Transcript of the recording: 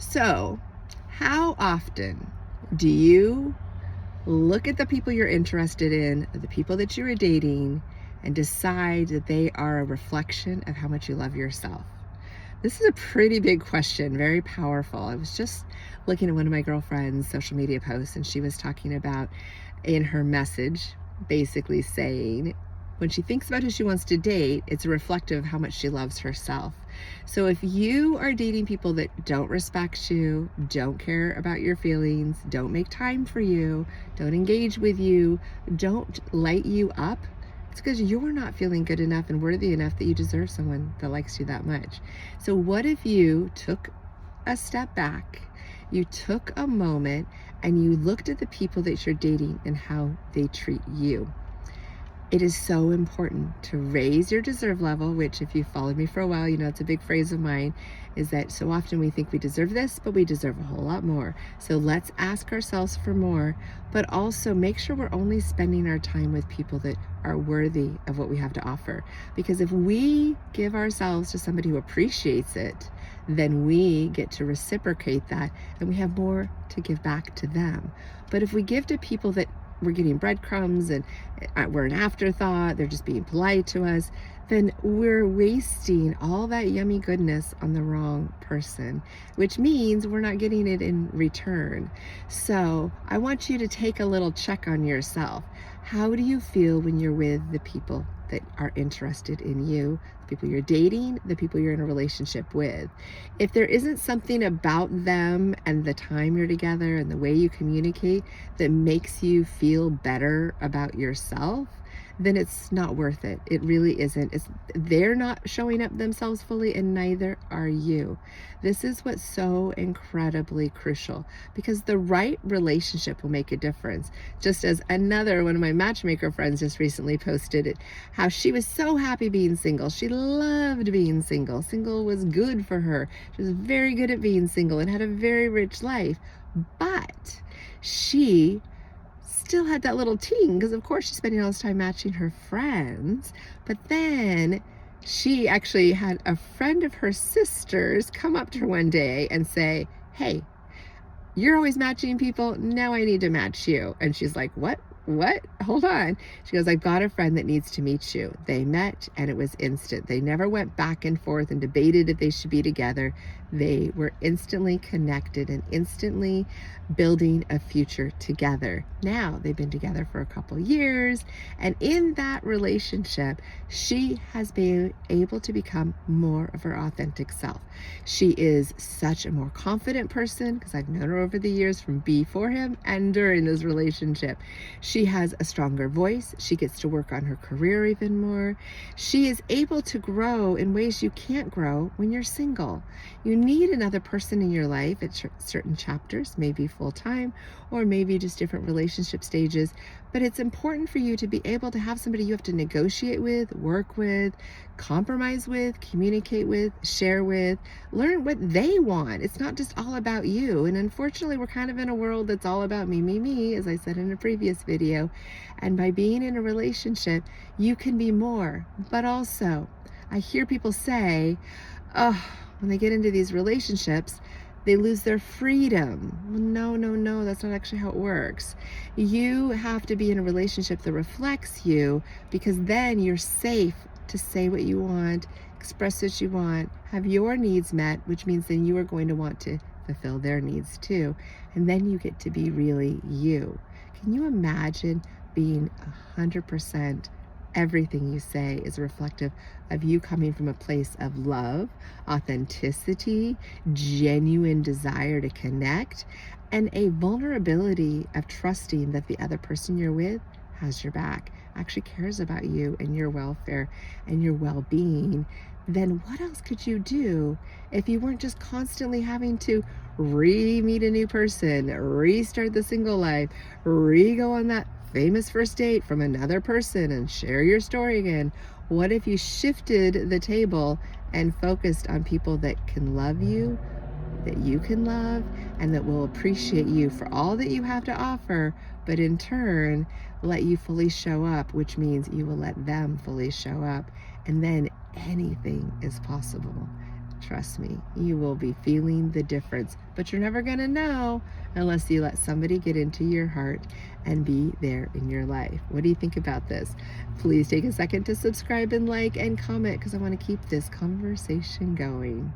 So, how often do you look at the people you're interested in, the people that you are dating, and decide that they are a reflection of how much you love yourself? This is a pretty big question, very powerful. I was just looking at one of my girlfriend's social media posts, and she was talking about in her message, basically saying when she thinks about who she wants to date, it's reflective of how much she loves herself. So if you are dating people that don't respect you, don't care about your feelings, don't make time for you, don't engage with you, don't light you up, it's because you're not feeling good enough and worthy enough that you deserve someone that likes you that much. So what if you took a step back, you took a moment, and you looked at the people that you're dating and how they treat you? It is so important to raise your deserve level, which if you've followed me for a while, you know it's a big phrase of mine, is that so often we think we deserve this, but we deserve a whole lot more. So let's ask ourselves for more, but also make sure we're only spending our time with people that are worthy of what we have to offer. Because if we give ourselves to somebody who appreciates it, then we get to reciprocate that and we have more to give back to them. But if we give to people that we're getting breadcrumbs and we're an afterthought, they're just being polite to us, then we're wasting all that yummy goodness on the wrong person, which means we're not getting it in return. So I want you to take a little check on yourself. How do you feel when you're with the people that are interested in you, the people you're dating, the people you're in a relationship with? If there isn't something about them and the time you're together and the way you communicate that makes you feel better about yourself, then it's not worth it. It really isn't. They're not showing up themselves fully, and neither are you. This is what's so incredibly crucial, because the right relationship will make a difference. Just as another one of my Matchmaker friends just recently posted it, how she was so happy being single. She loved being single. Single was good for her. She was very good at being single and had a very rich life. But she still had that little ting, because of course she's spending all this time matching her friends. But then she actually had a friend of her sister's come up to her one day and say, "Hey, you're always matching people. Now I need to match you." And she's like, what? Hold on. She goes, "I've got a friend that needs to meet you." They met and it was instant. They never went back and forth and debated if they should be together. They were instantly connected and instantly building a future together. Now they've been together for a couple years, and in that relationship, she has been able to become more of her authentic self. She is such a more confident person, because I've known her over the years from before him and during this relationship. She has a stronger voice. She gets to work on her career even more. She is able to grow in ways you can't grow when you're single. You need another person in your life at certain chapters, maybe full-time or maybe just different relationship stages. But it's important for you to be able to have somebody you have to negotiate with, work with, compromise with, communicate with, share with, learn what they want. It's not just all about you. And unfortunately, we're kind of in a world that's all about me, as I said in a previous video. And by being in a relationship, you can be more. But also, I hear people say, oh, when they get into these relationships, they lose their freedom. No, that's not actually how it works. You have to be in a relationship that reflects you, because then you're safe to say what you want, express what you want, have your needs met, which means then you are going to want to fulfill their needs too. And then you get to be really you. Can you imagine being 100% everything you say is reflective of you coming from a place of love, authenticity, genuine desire to connect, and a vulnerability of trusting that the other person you're with has your back, actually cares about you and your welfare and your well-being? Then what else could you do if you weren't just constantly having to re-meet a new person, restart the single life, re-go on that famous first date from another person and share your story again? What if you shifted the table and focused on people that can love you, that you can love, and that will appreciate you for all that you have to offer, but in turn let you fully show up, which means you will let them fully show up, and then anything is possible. trust me, you will be feeling the difference. But you're never going to know unless you let somebody get into your heart and be there in your life. What do you think about this? Please take a second to subscribe and like and comment, because I want to keep this conversation going.